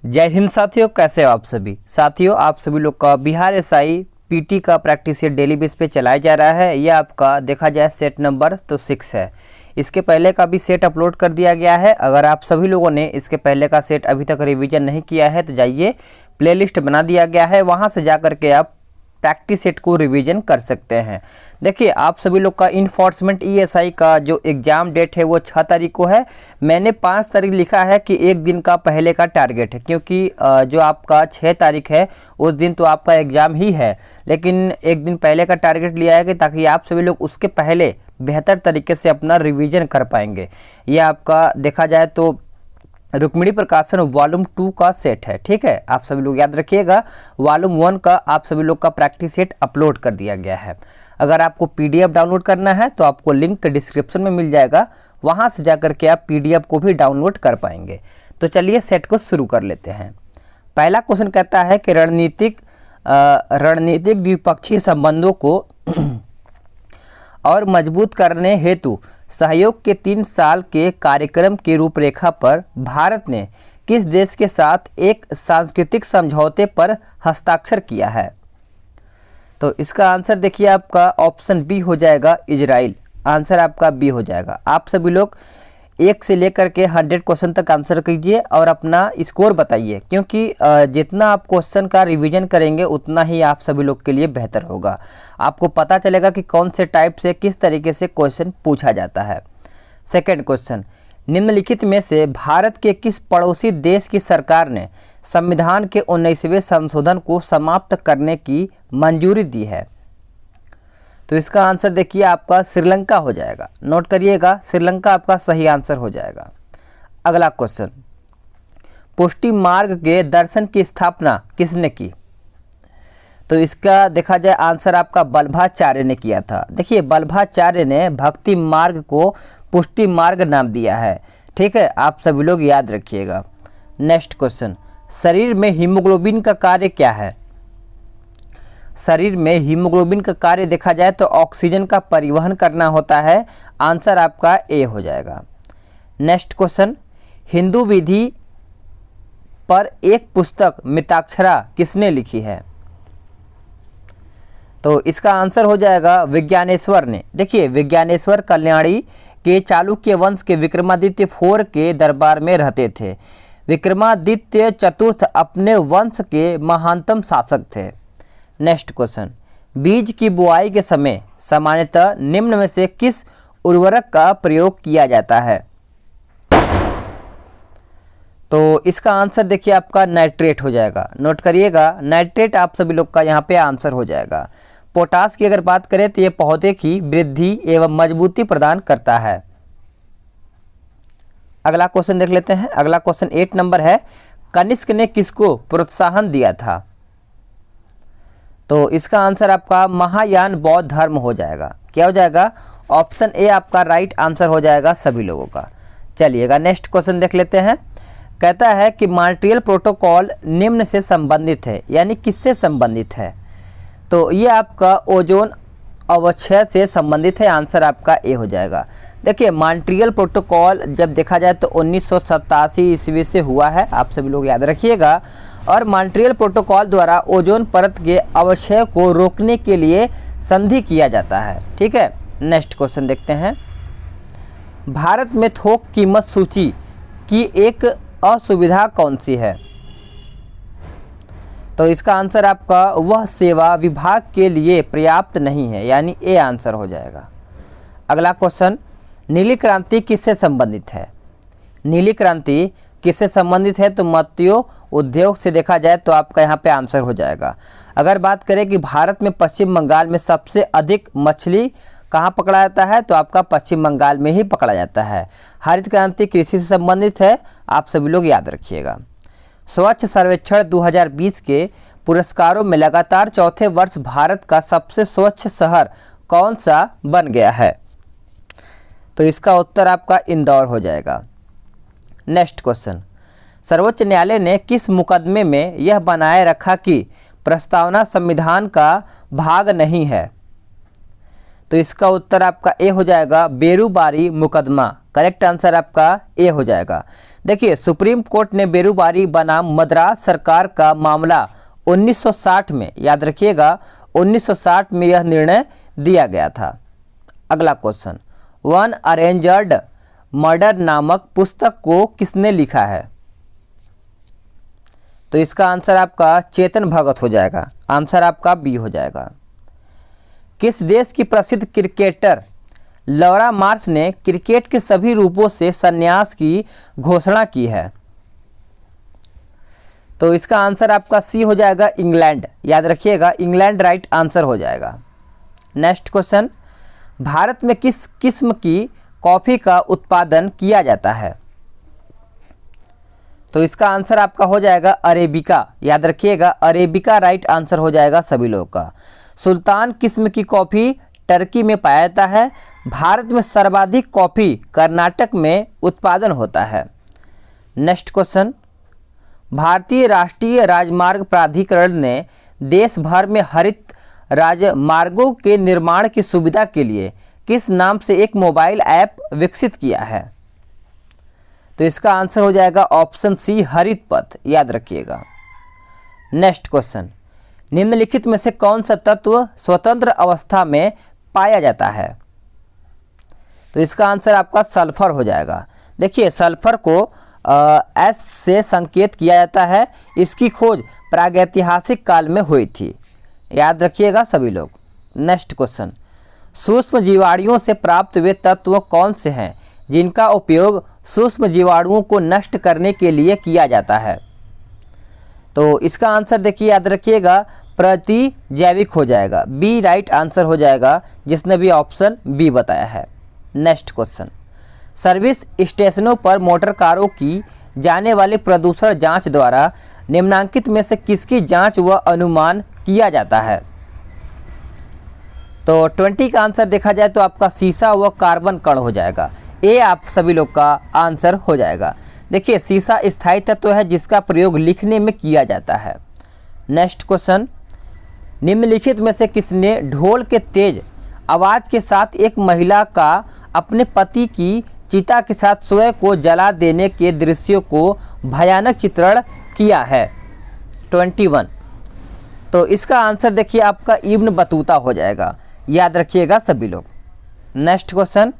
जय हिंद साथियों, कैसे हो आप सभी। साथियों, आप सभी लोग का बिहार एसआई पीटी का प्रैक्टिस सेट डेली बेस पे चलाया जा रहा है। यह आपका देखा जाए सेट नंबर तो 6 है। इसके पहले का भी सेट अपलोड कर दिया गया है। अगर आप सभी लोगों ने इसके पहले का सेट अभी तक रिवीजन नहीं किया है तो जाइए, प्लेलिस्ट बना दिया गया है, वहाँ से जा करके आप प्रैक्टिस सेट को रिवीजन कर सकते हैं। देखिए, आप सभी लोग का इन्फोर्समेंट ईएसआई का जो एग्ज़ाम डेट है वो 6 तारीख को है। मैंने 5 तारीख लिखा है कि एक दिन का पहले का टारगेट है, क्योंकि जो आपका 6 तारीख है उस दिन तो आपका एग्ज़ाम ही है, लेकिन एक दिन पहले का टारगेट लिया है कि ताकि आप सभी लोग उसके पहले बेहतर तरीके से अपना रिवीजन कर पाएंगे। ये आपका देखा जाए तो रुक्मिणी प्रकाशन वॉल्यूम 2 का सेट है। ठीक है, आप सभी लोग याद रखिएगा। वॉल्यूम 1 का आप सभी लोग का प्रैक्टिस सेट अपलोड कर दिया गया है। अगर आपको पीडीएफ डाउनलोड करना है तो आपको लिंक डिस्क्रिप्शन में मिल जाएगा, वहां से जाकर के आप पीडीएफ को भी डाउनलोड कर पाएंगे। तो चलिए सेट को शुरू कर लेते हैं। पहला क्वेश्चन कहता है कि रणनीतिक द्विपक्षीय संबंधों को और मजबूत करने हेतु सहयोग के 3 साल के कार्यक्रम की रूपरेखा पर भारत ने किस देश के साथ एक सांस्कृतिक समझौते पर हस्ताक्षर किया है। तो इसका आंसर देखिए, आपका ऑप्शन बी हो जाएगा, इजराइल। आंसर आपका बी हो जाएगा। आप सभी लोग 1 से लेकर के 100 क्वेश्चन तक आंसर कीजिए और अपना स्कोर बताइए, क्योंकि जितना आप क्वेश्चन का रिवीजन करेंगे उतना ही आप सभी लोग के लिए बेहतर होगा। आपको पता चलेगा कि कौन से टाइप से किस तरीके से क्वेश्चन पूछा जाता है। सेकंड क्वेश्चन, निम्नलिखित में से भारत के किस पड़ोसी देश की सरकार ने संविधान के 19वें संशोधन को समाप्त करने की मंजूरी दी है। तो इसका आंसर देखिए, आपका श्रीलंका हो जाएगा। नोट करिएगा, श्रीलंका आपका सही आंसर हो जाएगा। अगला क्वेश्चन, पुष्टि मार्ग के दर्शन की स्थापना किसने की। तो इसका देखा जाए आंसर आपका वल्लभाचार्य ने किया था। देखिए, वल्लभाचार्य ने भक्ति मार्ग को पुष्टि मार्ग नाम दिया है। ठीक है, आप सभी लोग याद रखिएगा। नेक्स्ट क्वेश्चन, शरीर में हीमोग्लोबिन का कार्य क्या है। शरीर में हीमोग्लोबिन का कार्य देखा जाए तो ऑक्सीजन का परिवहन करना होता है। आंसर आपका ए हो जाएगा। नेक्स्ट क्वेश्चन, हिंदू विधि पर एक पुस्तक मिताक्षरा किसने लिखी है। तो इसका आंसर हो जाएगा विज्ञानेश्वर ने। देखिए, विज्ञानेश्वर कल्याणी के चालुक्य वंश के विक्रमादित्य 4 के दरबार में रहते थे। विक्रमादित्य चतुर्थ अपने वंश के महानतम शासक थे। नेक्स्ट क्वेश्चन, बीज की बुआई के समय सामान्यतः निम्न में से किस उर्वरक का प्रयोग किया जाता है। तो इसका आंसर देखिए, आपका नाइट्रेट हो जाएगा। नोट करिएगा, नाइट्रेट आप सभी लोग का यहाँ पे आंसर हो जाएगा। पोटास की अगर बात करें तो ये पौधे की वृद्धि एवं मजबूती प्रदान करता है। अगला क्वेश्चन देख लेते हैं। अगला क्वेश्चन 8 नंबर है, कनिष्क ने किसको प्रोत्साहन दिया था। तो इसका आंसर आपका महायान बौद्ध धर्म हो जाएगा। क्या हो जाएगा, ऑप्शन ए आपका राइट आंसर हो जाएगा सभी लोगों का। चलिएगा, नेक्स्ट क्वेश्चन देख लेते हैं। कहता है कि मॉन्ट्रियल प्रोटोकॉल निम्न से संबंधित है, यानी किससे संबंधित है। तो ये आपका ओजोन अवक्षय से संबंधित है। आंसर आपका ए हो जाएगा। देखिए, मॉन्ट्रियल प्रोटोकॉल जब देखा जाए तो 1987 ईस्वी से हुआ है, आप सभी लोग याद रखिएगा। और मॉन्ट्रियल प्रोटोकॉल द्वारा ओजोन परत के अवक्षय को रोकने के लिए संधि किया जाता है। ठीक है, नेक्स्ट क्वेश्चन देखते हैं। भारत में थोक कीमत सूची की एक असुविधा कौन सी है। तो इसका आंसर आपका वह सेवा विभाग के लिए पर्याप्त नहीं है, यानी ए आंसर हो जाएगा। अगला क्वेश्चन, नीली क्रांति किससे संबंधित है। नीली क्रांति किससे संबंधित है। तो मत्स्य उद्योग से देखा जाए तो आपका यहाँ पे आंसर हो जाएगा। अगर बात करें कि भारत में पश्चिम बंगाल में सबसे अधिक मछली कहाँ पकड़ा जाता है, तो आपका पश्चिम बंगाल में ही पकड़ा जाता है। हरित क्रांति कृषि से संबंधित है, आप सभी लोग याद रखिएगा। स्वच्छ सर्वेक्षण 2020 के पुरस्कारों में लगातार चौथे वर्ष भारत का सबसे स्वच्छ शहर कौन सा बन गया है। तो इसका उत्तर आपका इंदौर हो जाएगा। नेक्स्ट क्वेश्चन, सर्वोच्च न्यायालय ने किस मुकदमे में यह बनाए रखा कि प्रस्तावना संविधान का भाग नहीं है। तो इसका उत्तर आपका ए हो जाएगा, बेरूबारी मुकदमा। करेक्ट आंसर आपका ए हो जाएगा। देखिए, सुप्रीम कोर्ट ने बेरूबारी बनाम मद्रास सरकार का मामला 1960 में, याद रखिएगा 1960 में यह निर्णय दिया गया था। अगला क्वेश्चन, वन अरेंजर्ड मर्डर नामक पुस्तक को किसने लिखा है? तो इसका आंसर आपका चेतन भगत हो जाएगा। आंसर आपका बी हो जाएगा। किस देश की प्रसिद्ध क्रिकेटर लौरा मार्श ने क्रिकेट के सभी रूपों से संन्यास की घोषणा की है? तो इसका आंसर आपका सी हो जाएगा, इंग्लैंड। याद रखिएगा, इंग्लैंड राइट आंसर हो जाएगा। नेक्स्ट क्वेश्चन, भारत में किस किस्म की कॉफ़ी का उत्पादन किया जाता है? तो इसका आंसर आपका हो जाएगा अरेबिका। याद रखिएगा, अरेबिका राइट आंसर हो जाएगा सभी लोगों का। सुल्तान किस्म की कॉफ़ी टर्की में पाया जाता है। भारत में सर्वाधिक कॉफ़ी कर्नाटक में उत्पादन होता है। नेक्स्ट क्वेश्चन, भारतीय राष्ट्रीय राजमार्ग प्राधिकरण ने देश भर में हरित राजमार्गों के निर्माण की सुविधा के लिए किस नाम से एक मोबाइल ऐप विकसित किया है? तो इसका आंसर हो जाएगा ऑप्शन सी, हरित पथ। याद रखिएगा। नेक्स्ट क्वेश्चन, निम्नलिखित में से कौन सा तत्व स्वतंत्र अवस्था में पाया जाता है? तो इसका आंसर आपका सल्फर हो जाएगा। देखिए, सल्फर को एस से संकेत किया जाता है। इसकी खोज प्रागैतिहासिक काल में हुई थी। याद रखिएगा सभी लोग। नेक्स्ट क्वेश्चन, सूक्ष्म जीवाणुओं से प्राप्त वे तत्व कौन से हैं जिनका उपयोग सूक्ष्म जीवाणुओं को नष्ट करने के लिए किया जाता है? तो इसका आंसर देखिए, याद रखिएगा, प्रतिजैविक हो जाएगा। बी राइट आंसर हो जाएगा, जिसने भी ऑप्शन बी बताया है। नेक्स्ट क्वेश्चन, सर्विस स्टेशनों पर मोटर कारों की जाने वाली प्रदूषण जांच द्वारा निम्नांकित में से किसकी जांच व अनुमान किया जाता है? तो 20 का आंसर देखा जाए तो आपका सीसा व कार्बन कण हो जाएगा। ए आप सभी लोग का आंसर हो जाएगा। देखिए, सीसा स्थायी तत्व है जिसका प्रयोग लिखने में किया जाता है। नेक्स्ट क्वेश्चन, निम्नलिखित में से किसने ढोल के तेज आवाज़ के साथ एक महिला का अपने पति की चिता के साथ स्वयं को जला देने के दृश्यों को भयानक चित्रण किया है? 21। तो इसका आंसर देखिए आपका इब्न बतूता हो जाएगा। याद रखिएगा सभी लोग। नेक्स्ट क्वेश्चन,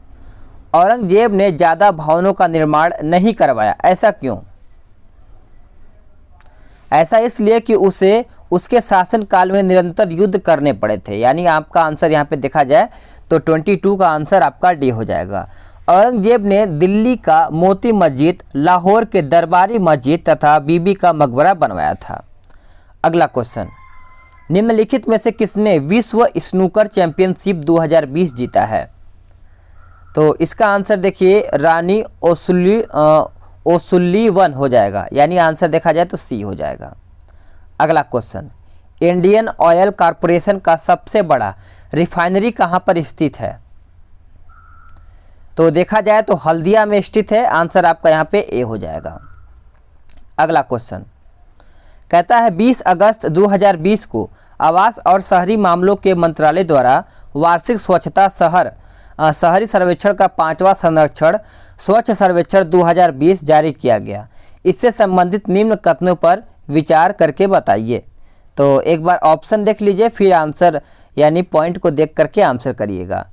औरंगजेब ने ज़्यादा भवनों का निर्माण नहीं करवाया, ऐसा क्यों? ऐसा इसलिए कि उसे उसके शासनकाल में निरंतर युद्ध करने पड़े थे। यानी आपका आंसर यहाँ पे देखा जाए तो 22 का आंसर आपका डी हो जाएगा। औरंगजेब ने दिल्ली का मोती मस्जिद, लाहौर के दरबारी मस्जिद तथा बीबी का मकबरा बनवाया था। अगला क्वेश्चन, निम्नलिखित में से किसने विश्व स्नूकर चैंपियनशिप 2020 जीता है? तो इसका आंसर देखिए रानी ओसुल्लीवन हो जाएगा। यानी आंसर देखा जाए तो सी हो जाएगा। अगला क्वेश्चन, इंडियन ऑयल कॉरपोरेशन का सबसे बड़ा रिफाइनरी कहाँ पर स्थित है? तो देखा जाए तो हल्दिया में स्थित है। आंसर आपका यहाँ पे ए हो जाएगा। अगला क्वेश्चन कहता है 20 अगस्त 2020 को आवास और शहरी मामलों के मंत्रालय द्वारा वार्षिक स्वच्छता शहरी सर्वेक्षण का 5वां संरक्षण स्वच्छ सर्वेक्षण 2020 जारी किया गया। इससे संबंधित निम्न कथनों पर विचार करके बताइए। तो एक बार ऑप्शन देख लीजिए, फिर आंसर यानी पॉइंट को देख करके आंसर करिएगा।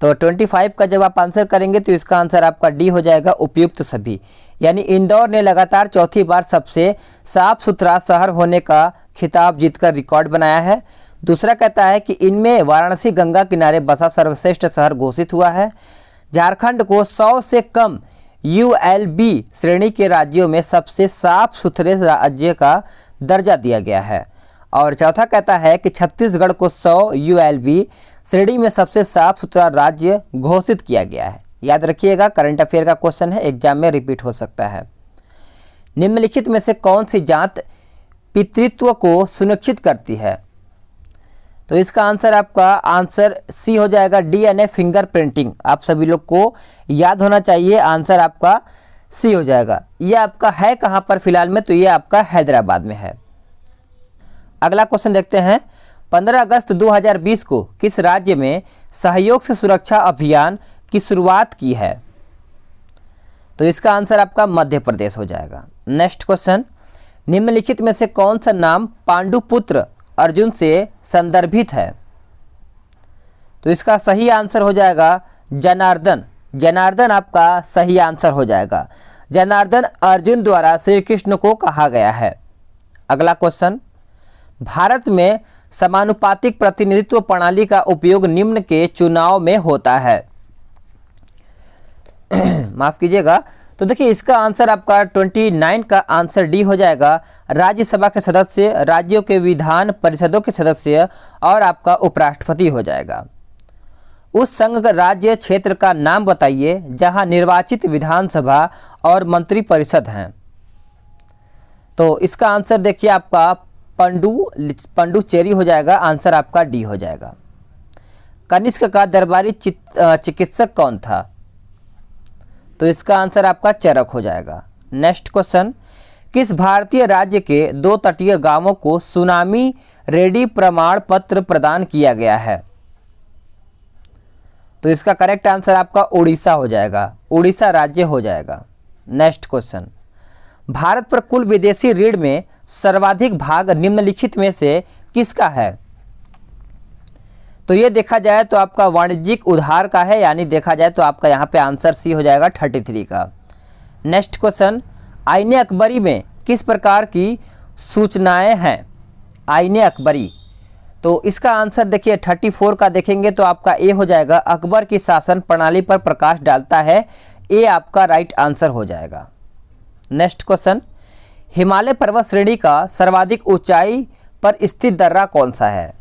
तो 25 का जब आप आंसर करेंगे तो इसका आंसर आपका डी हो जाएगा, उपयुक्त सभी। यानी इंदौर ने लगातार चौथी बार सबसे साफ सुथरा शहर होने का खिताब जीतकर रिकॉर्ड बनाया है। दूसरा कहता है कि इनमें वाराणसी गंगा किनारे बसा सर्वश्रेष्ठ शहर घोषित हुआ है। झारखंड को 100 से कम ULB श्रेणी के राज्यों में सबसे साफ सुथरे राज्य का दर्जा दिया गया है। और चौथा कहता है कि छत्तीसगढ़ को 100 ULB श्रेणी में सबसे साफ सुथरा राज्य घोषित किया गया है। याद रखिएगा, करंट अफेयर का क्वेश्चन है, एग्जाम में रिपीट हो सकता है। निम्नलिखित में से कौन सी जांच पितृत्व को सुनिश्चित करती है? तो इसका आंसर आपका आंसर सी हो जाएगा, DNA फिंगरप्रिंटिंग। आप सभी लोग को याद होना चाहिए, आंसर आपका सी हो जाएगा। ये आपका है कहाँ पर फिलहाल में? तो ये आपका हैदराबाद में है। अगला क्वेश्चन देखते हैं, 15 अगस्त 2020 को किस राज्य में सहयोग से सुरक्षा अभियान की शुरुआत की है? तो इसका आंसर आपका मध्य प्रदेश हो जाएगा। नेक्स्ट क्वेश्चन, निम्नलिखित में से कौन सा नाम पांडुपुत्र अर्जुन से संदर्भित है? तो इसका सही आंसर हो जाएगा जनार्दन। जनार्दन आपका सही आंसर हो जाएगा। जनार्दन अर्जुन द्वारा श्री कृष्ण को कहा गया है। अगला क्वेश्चन, भारत में समानुपातिक प्रतिनिधित्व प्रणाली का उपयोग निम्न के चुनाव में होता है। माफ कीजिएगा। तो देखिए इसका आंसर आपका 29 का आंसर डी हो जाएगा। राज्यसभा के सदस्य, राज्यों के विधान परिषदों के सदस्य और आपका उपराष्ट्रपति हो जाएगा। उस संघ राज्य क्षेत्र का नाम बताइए जहां निर्वाचित विधानसभा और मंत्री परिषद हैं। तो इसका आंसर देखिए आपका पंडुचेरी हो जाएगा। आंसर आपका डी हो जाएगा। कनिष्क का दरबारी चिकित्सक कौन था? तो इसका आंसर आपका चरक हो जाएगा। नेक्स्ट क्वेश्चन, किस भारतीय राज्य के 2 तटीय गांवों को सुनामी रेडी प्रमाण पत्र प्रदान किया गया है? तो इसका करेक्ट आंसर आपका उड़ीसा हो जाएगा। उड़ीसा राज्य हो जाएगा। नेक्स्ट क्वेश्चन, भारत पर कुल विदेशी ऋण में सर्वाधिक भाग निम्नलिखित में से किसका है? तो ये देखा जाए तो आपका वाणिज्यिक उधार का है, यानी देखा जाए तो आपका यहाँ पे आंसर सी हो जाएगा 33 का। नेक्स्ट क्वेश्चन, आईने अकबरी में किस प्रकार की सूचनाएं हैं? आईने अकबरी, तो इसका आंसर देखिए 34 का देखेंगे तो आपका ए हो जाएगा। अकबर की शासन प्रणाली पर प्रकाश डालता है। ए आपका राइट आंसर हो जाएगा। नेक्स्ट क्वेश्चन, हिमालय पर्वत श्रेणी का सर्वाधिक ऊंचाई पर स्थित दर्रा कौन सा है?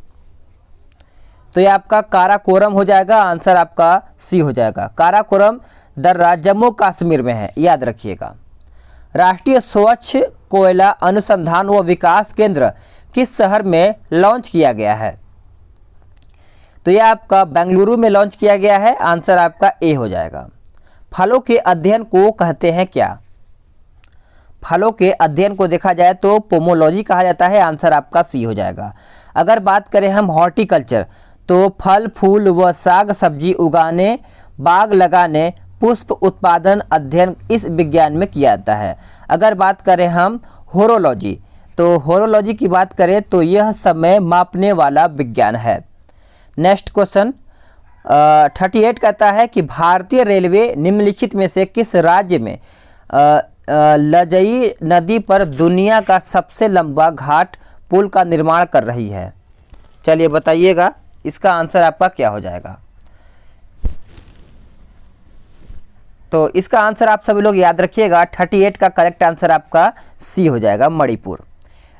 तो ये आपका काराकोरम हो जाएगा। आंसर आपका सी हो जाएगा। काराकोरम दर्रा जम्मू कश्मीर में है, याद रखिएगा। राष्ट्रीय स्वच्छ कोयला अनुसंधान व विकास केंद्र किस शहर में लॉन्च किया गया है? तो यह आपका बेंगलुरु में लॉन्च किया गया है। आंसर आपका ए हो जाएगा। फलों के अध्ययन को कहते हैं क्या? फलों के अध्ययन को देखा जाए तो पोमोलॉजी कहा जाता है। आंसर आपका सी हो जाएगा। अगर बात करें हम हॉर्टिकल्चर, तो फल फूल व साग सब्जी उगाने, बाग लगाने, पुष्प उत्पादन अध्ययन इस विज्ञान में किया जाता है। अगर बात करें हम होरोलॉजी, तो होरोलॉजी की बात करें तो यह समय मापने वाला विज्ञान है। नेक्स्ट क्वेश्चन 38 कहता है कि भारतीय रेलवे निम्नलिखित में से किस राज्य में लजई नदी पर दुनिया का सबसे लंबा घाट पुल का निर्माण कर रही है? चलिए बताइएगा, इसका आंसर आपका क्या हो जाएगा? तो इसका आंसर आप सभी लोग याद रखिएगा। 38 का करेक्ट आंसर आपका सी हो जाएगा, मणिपुर।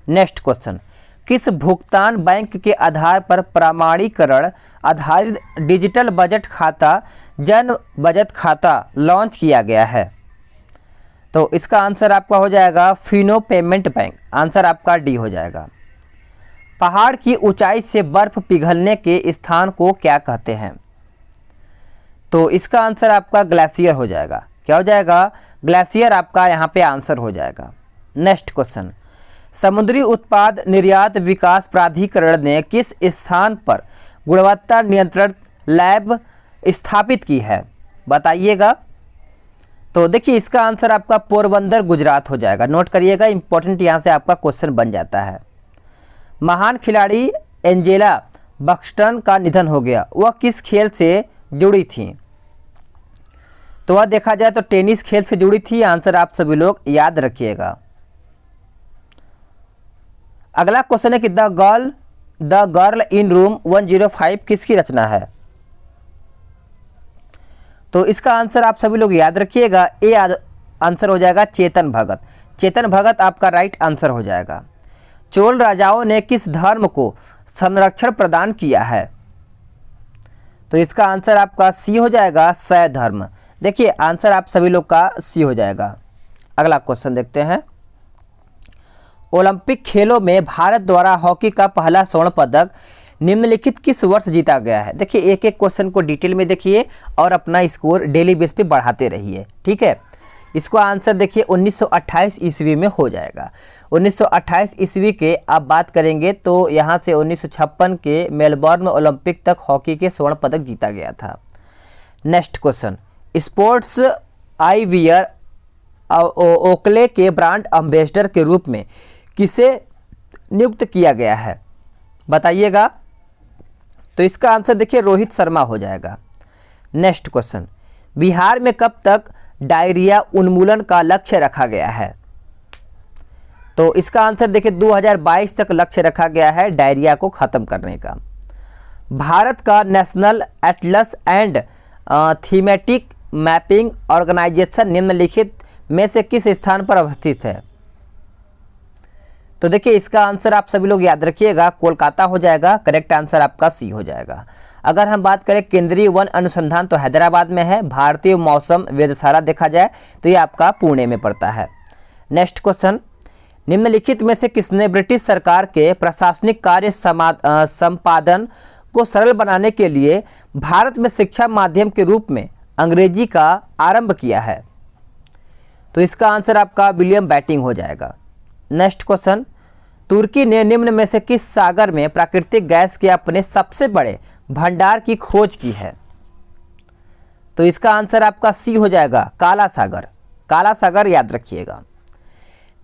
नेक्स्ट क्वेश्चन, किस भुगतान बैंक के आधार पर प्रमाणीकरण आधारित डिजिटल बजट खाता जन बचत खाता लॉन्च किया गया है? तो इसका आंसर आपका हो जाएगा फिनो पेमेंट बैंक। आंसर आपका डी हो जाएगा। पहाड़ की ऊंचाई से बर्फ पिघलने के स्थान को क्या कहते हैं? तो इसका आंसर आपका ग्लेशियर हो जाएगा। क्या हो जाएगा? ग्लेशियर आपका यहाँ पे आंसर हो जाएगा। नेक्स्ट क्वेश्चन, समुद्री उत्पाद निर्यात विकास प्राधिकरण ने किस स्थान पर गुणवत्ता नियंत्रण लैब स्थापित की है? बताइएगा। तो देखिए इसका आंसर आपका पोरबंदर गुजरात हो जाएगा। नोट करिएगा, इंपॉर्टेंट यहाँ से आपका क्वेश्चन बन जाता है। महान खिलाड़ी एंजेला बक्सटन का निधन हो गया, वह किस खेल से जुड़ी थी? तो वह देखा जाए तो टेनिस खेल से जुड़ी थी। आंसर आप सभी लोग याद रखिएगा। अगला क्वेश्चन है कि द गर्ल इन रूम 105 किसकी रचना है? तो इसका आंसर आप सभी लोग याद रखिएगा। ए आंसर हो जाएगा चेतन भगत। चेतन भगत आपका राइट आंसर हो जाएगा। चोल राजाओं ने किस धर्म को संरक्षण प्रदान किया है? तो इसका आंसर आपका सी हो जाएगा, शैव धर्म। देखिए आंसर आप सभी लोग का सी हो जाएगा। अगला क्वेश्चन देखते हैं। ओलंपिक खेलों में भारत द्वारा हॉकी का पहला स्वर्ण पदक निम्नलिखित किस वर्ष जीता गया है? देखिए एक एक क्वेश्चन को डिटेल में देखिए और अपना स्कोर डेली बेस पे बढ़ाते रहिए, ठीक है। इसको आंसर देखिए 1928 ईस्वी में हो जाएगा। 1928 ईस्वी के आप बात करेंगे तो यहाँ से 1956 के मेलबर्न ओलंपिक तक हॉकी के स्वर्ण पदक जीता गया था। Next question, sports I wear Oakley के ब्रांड एम्बेसडर के रूप में किसे नियुक्त किया गया है, बताइएगा। तो इसका आंसर देखिए रोहित शर्मा हो जाएगा। नेक्स्ट क्वेश्चन, बिहार में कब तक डायरिया उन्मूलन का लक्ष्य रखा गया है? तो इसका आंसर देखिए 2022 तक लक्ष्य रखा गया है डायरिया को खत्म करने का। भारत का national atlas and thematic mapping organisation निम्नलिखित में से किस स्थान पर अवस्थित है? तो देखिए इसका आंसर आप सभी लोग याद रखिएगा, कोलकाता हो जाएगा। करेक्ट आंसर आपका सी हो जाएगा। अगर हम बात करें केंद्रीय वन अनुसंधान तो हैदराबाद में है। भारतीय मौसम वेधशाला देखा जाए तो ये आपका पुणे में पड़ता है। नेक्स्ट क्वेश्चन, निम्नलिखित में से किसने ब्रिटिश सरकार के प्रशासनिक कार्य संपादन को सरल बनाने के लिए भारत में शिक्षा माध्यम के रूप में अंग्रेजी का आरंभ किया है? तो इसका आंसर आपका विलियम बैटिंग हो जाएगा। नेक्स्ट क्वेश्चन, तुर्की ने निम्न में से किस सागर में प्राकृतिक गैस के अपने सबसे बड़े भंडार की खोज की है? तो इसका आंसर आपका सी हो जाएगा, काला सागर। काला सागर याद रखिएगा।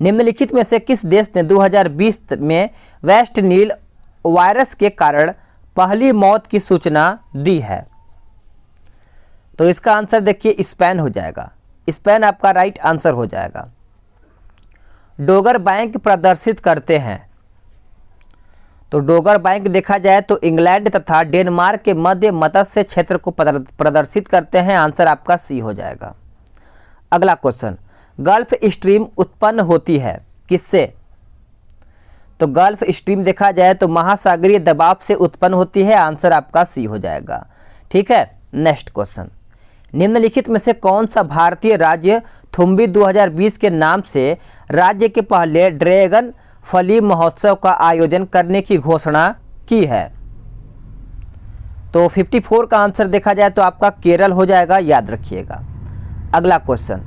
निम्नलिखित में से किस देश ने 2020 में वेस्ट नील वायरस के कारण पहली मौत की सूचना दी है? तो इसका आंसर देखिए स्पेन हो जाएगा। स्पेन आपका राइट आंसर हो जाएगा। डोगर बैंक प्रदर्शित करते हैं। तो डोगर बैंक देखा जाए तो इंग्लैंड तथा डेनमार्क के मध्य मत्स्य क्षेत्र को प्रदर्शित करते हैं। आंसर आपका सी हो जाएगा। अगला क्वेश्चन, गल्फ स्ट्रीम उत्पन्न होती है किससे? तो गल्फ स्ट्रीम देखा जाए तो महासागरीय दबाव से उत्पन्न होती है। आंसर आपका सी हो जाएगा। ठीक है। नेक्स्ट क्वेश्चन, निम्नलिखित में से कौन सा भारतीय राज्य थुम्बी 2020 के नाम से राज्य के पहले ड्रैगन फली महोत्सव का आयोजन करने की घोषणा की है? तो 54 का आंसर देखा जाए तो आपका केरल हो जाएगा, याद रखिएगा। अगला क्वेश्चन,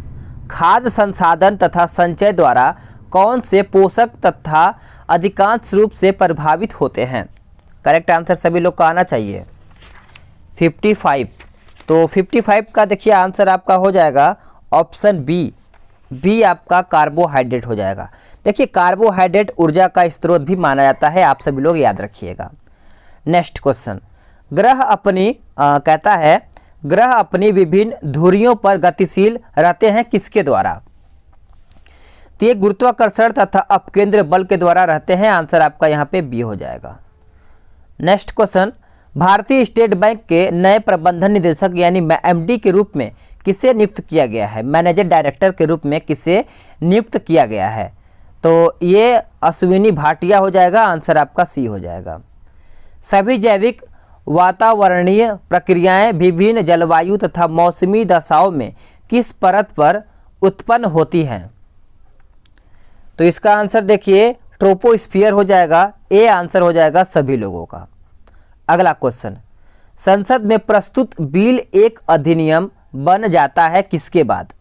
खाद्य संसाधन तथा संचय द्वारा कौन से पोषक तथा अधिकांश रूप से प्रभावित होते हैं? करेक्ट आंसर सभी लोग का आना चाहिए। 55, तो 55 का देखिए आंसर आपका हो जाएगा ऑप्शन बी आपका कार्बोहाइड्रेट हो जाएगा। देखिए कार्बोहाइड्रेट ऊर्जा का स्रोत भी माना जाता है, आप सभी लोग याद रखिएगा। नेक्स्ट क्वेश्चन, कहता है ग्रह अपनी विभिन्न धुरियों पर गतिशील रहते हैं किसके द्वारा? तो ये गुरुत्वाकर्षण तथा अपकेंद्र बल के द्वारा रहते हैं। आंसर आपका यहाँ पे बी हो जाएगा। नेक्स्ट क्वेश्चन, भारतीय स्टेट बैंक के नए प्रबंधन निदेशक यानी एमडी के रूप में किसे नियुक्त किया गया है? मैनेजर डायरेक्टर के रूप में किसे नियुक्त किया गया है? तो ये अश्विनी भाटिया हो जाएगा। आंसर आपका सी हो जाएगा। सभी जैविक वातावरणीय प्रक्रियाएं विभिन्न जलवायु तथा मौसमी दशाओं में किस परत पर उत्पन्न होती हैं? तो इसका आंसर देखिए ट्रोपोस्फियर हो जाएगा। ए आंसर हो जाएगा सभी लोगों का। अगला क्वेश्चन, संसद में प्रस्तुत बिल एक अधिनियम बन जाता है किसके बाद?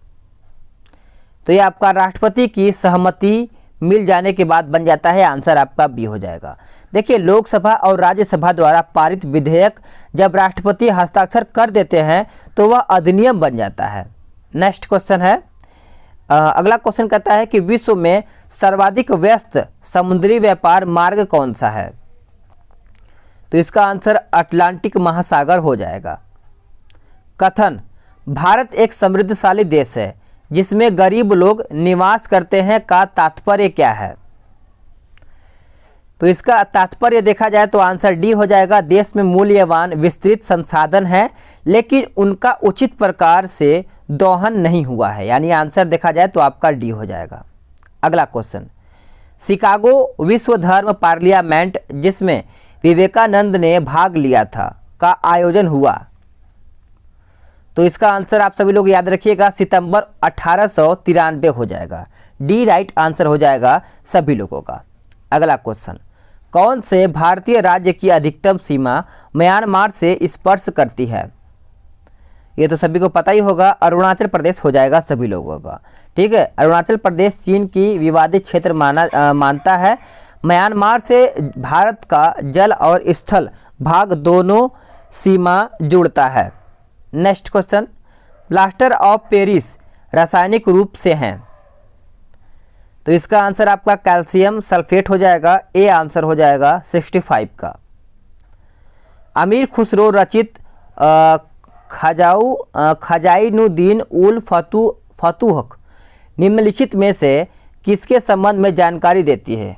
तो ये आपका राष्ट्रपति की सहमति मिल जाने के बाद बन जाता है। आंसर आपका बी हो जाएगा। देखिए लोकसभा और राज्यसभा द्वारा पारित विधेयक जब राष्ट्रपति हस्ताक्षर कर देते हैं तो वह अधिनियम बन जाता है। नेक्स्ट क्वेश्चन है, अगला क्वेश्चन कहता है कि विश्व में सर्वाधिक व्यस्त समुद्री व्यापार मार्ग कौन सा है? तो इसका आंसर अटलांटिक महासागर हो जाएगा। कथन, भारत एक समृद्धशाली देश है जिसमें गरीब लोग निवास करते हैं का तात्पर्य क्या है? तो इसका तात्पर्य देखा जाए तो आंसर डी हो जाएगा। देश में मूल्यवान विस्तृत संसाधन है लेकिन उनका उचित प्रकार से दोहन नहीं हुआ है, यानी आंसर देखा जाए तो आपका डी हो जाएगा। अगला क्वेश्चन, शिकागो विश्व धर्म पार्लियामेंट जिसमें विवेकानंद ने भाग लिया था का आयोजन हुआ? तो इसका आंसर आप सभी लोग याद रखिएगा सितंबर 1893 हो जाएगा। डी राइट आंसर हो जाएगा सभी लोगों का। अगला क्वेश्चन, कौन से भारतीय राज्य की अधिकतम सीमा म्यांमार से स्पर्श करती है? ये तो सभी को पता ही होगा, अरुणाचल प्रदेश हो जाएगा सभी लोगों का। ठीक है, अरुणाचल प्रदेश चीन की विवादित क्षेत्र मानता है। म्यांमार से भारत का जल और स्थल भाग दोनों सीमा जुड़ता है। Next question, plaster of Paris रासायनिक रूप से हैं। तो इसका आंसर आपका कैल्शियम सल्फेट हो जाएगा, ए आंसर हो जाएगा 65 का। अमीर खुसरो रचित खजाइनुद्दीन उल फतूह निम्नलिखित में से किसके संबंध में जानकारी देती है?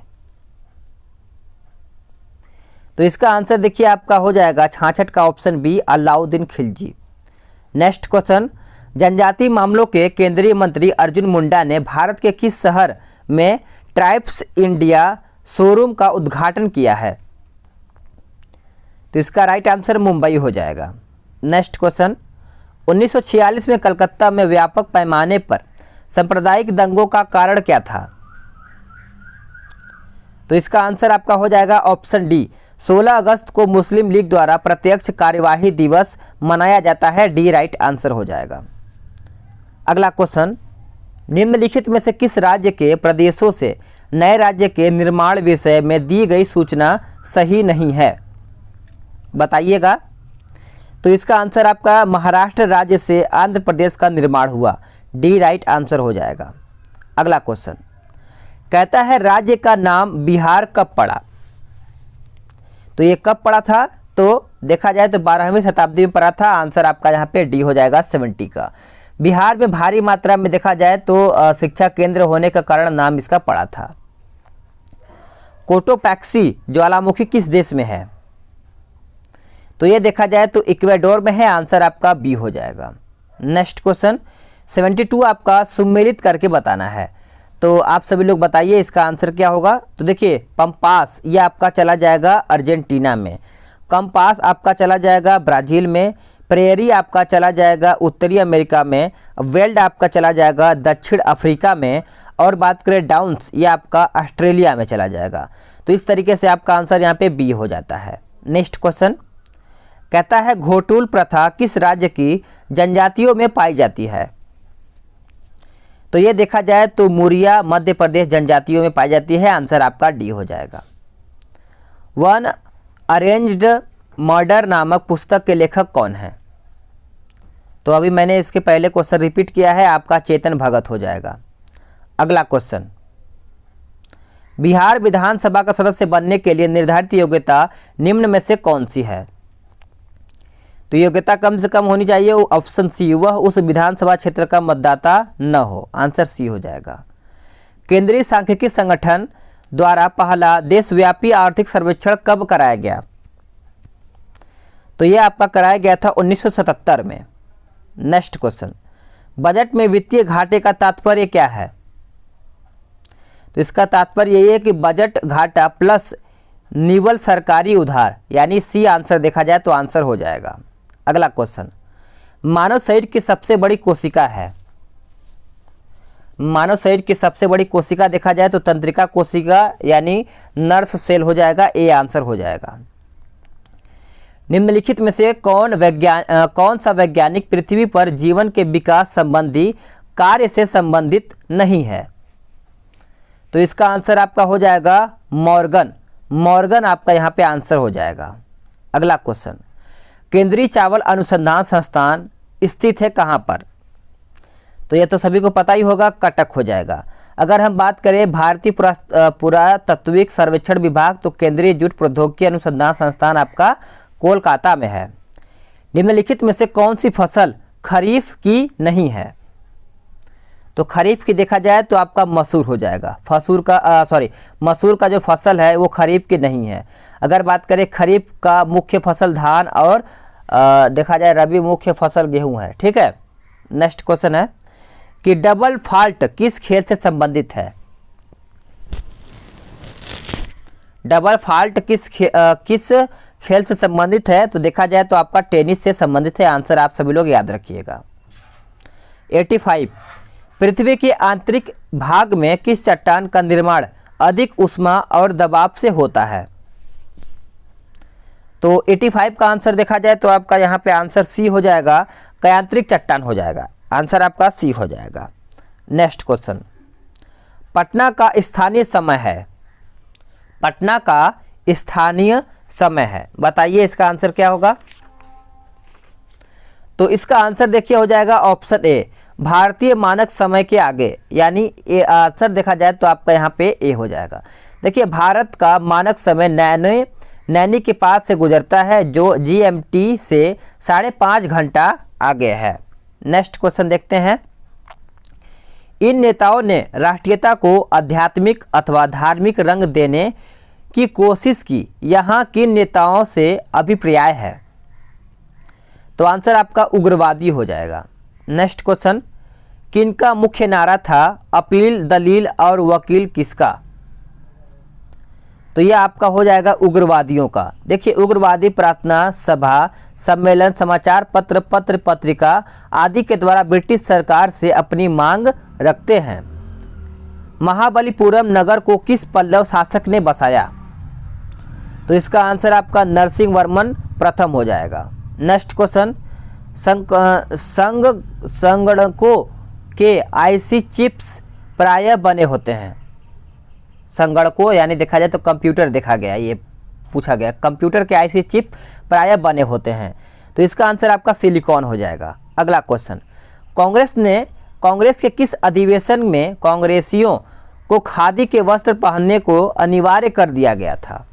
तो इसका आंसर देखिए आपका हो जाएगा 66 का option B, Alauddin Khilji. Next question, जनजातीय मामलों के केंद्रीय मंत्री अर्जुन मुंडा ने भारत के किस शहर में ट्राइब्स इंडिया शोरूम का उद्घाटन किया है? तो इसका राइट आंसर मुंबई हो जाएगा। नेक्स्ट क्वेश्चन, 1946 में कलकत्ता में व्यापक पैमाने पर सांप्रदायिक दंगों का कारण क्या था? तो इसका आंसर आपका हो जाएगा ऑप्शन डी, 16 अगस्त को मुस्लिम लीग द्वारा प्रत्यक्ष कार्यवाही दिवस मनाया जाता है, डी राइट आंसर हो जाएगा। अगला क्वेश्चन, निम्नलिखित में से किस राज्य के प्रदेशों से नए राज्य के निर्माण विषय में दी गई सूचना सही नहीं है? बताइएगा। तो इसका आंसर आपका महाराष्ट्र राज्य से आंध्र प्रदेश का निर्माण हुआ, डी राइट आंसर हो जाएगा। अगला क्वेश्चन कहता है राज्य का नाम बिहार कब पड़ा? तो ये कब पड़ा था? तो देखा जाए तो 12वीं शताब्दी में पड़ा था, आंसर आपका यहाँ पे डी हो जाएगा 70 का। बिहार में भारी मात्रा में देखा जाए तो शिक्षा केंद्र होने का कारण नाम इसका पड़ा था। कोटोपैक्सी ज्वालामुखी किस देश में है? तो ये देखा जाए तो इक्वेडोर में है, आंसर आपका बी हो जाएगा। नेक्स्ट क्वेश्चन 72 आपका सुमेलित करके बताना है। तो आप सभी लोग बताइए इसका आंसर क्या होगा? तो देखिए पंपास ये आपका चला जाएगा अर्जेंटीना में, कंपास आपका चला जाएगा ब्राज़ील में, प्रेयरी आपका चला जाएगा उत्तरी अमेरिका में, वेल्ड आपका चला जाएगा दक्षिण अफ्रीका में, और बात करें डाउन्स ये आपका ऑस्ट्रेलिया में चला जाएगा। तो इस तरीके से आपका आंसर यहाँ पे बी हो जाता है। नेक्स्ट क्वेश्चन कहता है घोटुल प्रथा किस राज्य की जनजातियों में पाई जाती है? तो ये देखा जाए तो मुरिया मध्य प्रदेश जनजातियों में पाई जाती है, आंसर आपका डी हो जाएगा। वन अरेंज्ड मर्डर नामक पुस्तक के लेखक कौन है? तो अभी मैंने इसके पहले क्वेश्चन रिपीट किया है, आपका चेतन भगत हो जाएगा। अगला क्वेश्चन, बिहार विधानसभा का सदस्य बनने के लिए निर्धारित योग्यता निम्न में से कौन सी है? तो योग्यता कम से कम होनी चाहिए, वो ऑप्शन सी, वह उस विधानसभा क्षेत्र का मतदाता न हो, आंसर सी हो जाएगा। केंद्रीय सांख्यिकी संगठन द्वारा पहला देशव्यापी आर्थिक सर्वेक्षण कब कराया गया? तो यह आपका कराया गया था 1977 में। नेक्स्ट क्वेश्चन, बजट में वित्तीय घाटे का तात्पर्य क्या है? तो इसका तात्पर्य यही है कि बजट घाटा प्लस निवल सरकारी उधार, यानी सी आंसर देखा जाए तो आंसर हो जाएगा। अगला क्वेश्चन, मानव शरीर की सबसे बड़ी कोशिका है? मानव शरीर की सबसे बड़ी कोशिका देखा जाए तो तंत्रिका कोशिका यानी नर्व सेल हो जाएगा, ए आंसर हो जाएगा। निम्नलिखित में से कौन सा वैज्ञानिक पृथ्वी पर जीवन के विकास संबंधी कार्य से संबंधित नहीं है? तो इसका आंसर आपका हो जाएगा मॉर्गन आपका यहाँ पे आंसर हो जाएगा। अगला क्वेश्चन, केंद्रीय चावल अनुसंधान संस्थान स्थित है कहाँ पर? तो यह तो सभी को पता ही होगा, कटक हो जाएगा। अगर हम बात करें भारतीय पुरातत्विक सर्वेक्षण विभाग, तो केंद्रीय जूट प्रौद्योगिकी अनुसंधान संस्थान आपका कोलकाता में है। निम्नलिखित में से कौन सी फसल खरीफ की नहीं है? तो खरीफ की देखा जाए तो आपका मसूर हो जाएगा। मसूर का जो फसल है वो खरीफ की नहीं है। अगर बात करें खरीफ का मुख्य फसल धान और देखा जाए रबी मुख्य फसल गेहूं है। ठीक है, नेक्स्ट क्वेश्चन है कि डबल फॉल्ट किस खेल से संबंधित है? डबल फॉल्ट किस खेल से संबंधित है? तो देखा जाए तो आपका टेनिस से संबंधित है, आंसर आप सभी लोग याद रखिएगा। 85 पृथ्वी के आंतरिक भाग में किस चट्टान का निर्माण अधिक ऊष्मा और दबाव से होता है? तो 85 का आंसर देखा जाए तो आपका यहाँ पे आंसर सी हो जाएगा, कायांतरिक चट्टान हो जाएगा, आंसर आपका सी हो जाएगा। नेक्स्ट क्वेश्चन, पटना का स्थानीय समय है, पटना का स्थानीय समय है, बताइए इसका आंसर क्या होगा। तो इसका आंसर देखिए हो जाएगा ऑप्शन ए, भारतीय मानक समय के आगे, यानी ए आंसर देखा जाए तो आपका यहाँ पे ए हो जाएगा। देखिए भारत का मानक समय नैनी के पास से गुजरता है जो GMT से 5.5 घंटा आगे है। नेक्स्ट क्वेश्चन देखते हैं, इन नेताओं ने राष्ट्रीयता को आध्यात्मिक अथवा धार्मिक रंग देने की कोशिश की, यहाँ किन नेताओं से अभिप्राय है। तो आंसर आपका उग्रवादी हो जाएगा। नेक्स्ट क्वेश्चन, किनका मुख्य नारा था, अपील, दलील और वकील किसका। तो यह आपका हो जाएगा उग्रवादियों का। देखिए उग्रवादी प्रार्थना सभा, सम्मेलन, समाचार पत्र, पत्र पत्रिका आदि के द्वारा ब्रिटिश सरकार से अपनी मांग रखते हैं। महाबलीपुरम नगर को किस पल्लव शासक ने बसाया। तो इसका आंसर आपका नरसिंह वर्मन प्रथम हो जाएगा। नेक्स्ट क्वेश्चन, संगणकों के आईसी चिप्स प्रायः बने होते हैं। संगणकों यानी देखा जाए तो कंप्यूटर देखा गया, ये पूछा गया, कंप्यूटर के आईसी चिप प्रायः बने होते हैं। तो इसका आंसर आपका सिलिकॉन हो जाएगा। अगला क्वेश्चन, कांग्रेस के किस अधिवेशन में कांग्रेसियों को खादी के वस्त्र पहनने को अनिवार्य कर दिया गया था।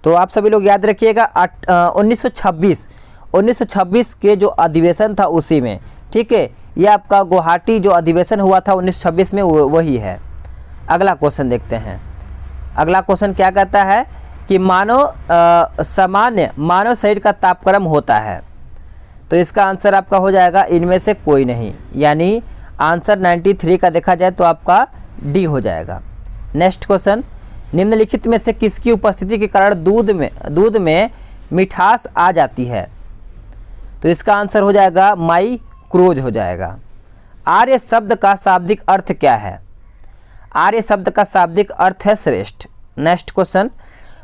तो आप सभी लोग याद रखिएगा 1926 के जो अधिवेशन था उसी में, ठीक है, ये आपका गुवाहाटी जो अधिवेशन हुआ था 1926 में वही है। अगला क्वेश्चन देखते हैं। अगला क्वेश्चन क्या कहता है कि सामान्य मानव शरीर का तापक्रम होता है। तो इसका आंसर आपका हो जाएगा इनमें से कोई नहीं, यानी आंसर 93 का देखा जाए तो आपका डी हो जाएगा। नेक्स्ट क्वेश्चन, निम्नलिखित में से किसकी उपस्थिति के कारण दूध में मिठास आ जाती है। तो इसका आंसर हो जाएगा माइक्रोज हो जाएगा। आर्य शब्द का शाब्दिक अर्थ क्या है। आर्य शब्द का शाब्दिक अर्थ है श्रेष्ठ। नेक्स्ट क्वेश्चन,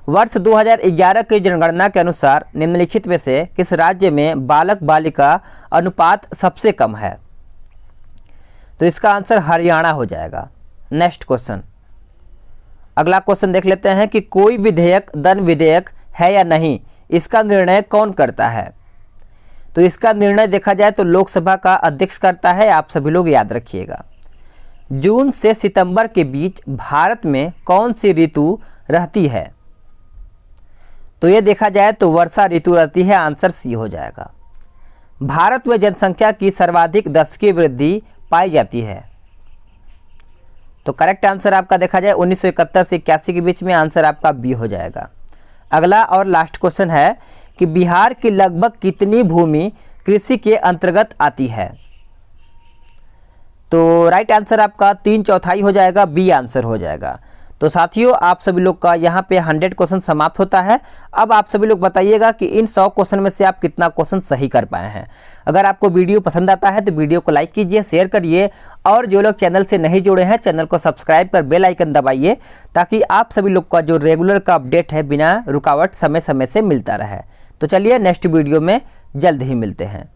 वर्ष 2011 की जनगणना के अनुसार निम्नलिखित में से किस राज्य में बालक बालिका अनुपात सबसे कम है। तो इसका आंसर हरियाणा हो जाएगा। नेक्स्ट क्वेश्चन, अगला क्वेश्चन देख लेते हैं कि कोई विधेयक धन विधेयक है या नहीं, इसका निर्णय कौन करता है। तो इसका निर्णय देखा जाए तो लोकसभा का अध्यक्ष करता है, आप सभी लोग याद रखिएगा। जून से सितंबर के बीच भारत में कौन सी ऋतु रहती है। तो ये देखा जाए तो वर्षा ऋतु रहती है, आंसर सी हो जाएगा। भारत में जनसंख्या की सर्वाधिक दशकीय वृद्धि पाई जाती है। तो करेक्ट आंसर आपका देखा जाए 1971 से 81 के बीच में, आंसर आपका बी हो जाएगा। अगला और लास्ट क्वेश्चन है कि बिहार की लगभग कितनी भूमि कृषि के अंतर्गत आती है। तो राइट आंसर आपका 3/4 हो जाएगा, बी आंसर हो जाएगा। तो साथियों आप सभी लोग का यहाँ पे 100 क्वेश्चन समाप्त होता है। अब आप सभी लोग बताइएगा कि इन 100 क्वेश्चन में से आप कितना क्वेश्चन सही कर पाए हैं। अगर आपको वीडियो पसंद आता है तो वीडियो को लाइक कीजिए, शेयर करिए, और जो लोग चैनल से नहीं जुड़े हैं चैनल को सब्सक्राइब कर बेल आइकन दबाइए, ताकि आप सभी लोग का जो रेगुलर का अपडेट है बिना रुकावट समय समय से मिलता रहे। तो चलिए नेक्स्ट वीडियो में जल्द ही मिलते हैं।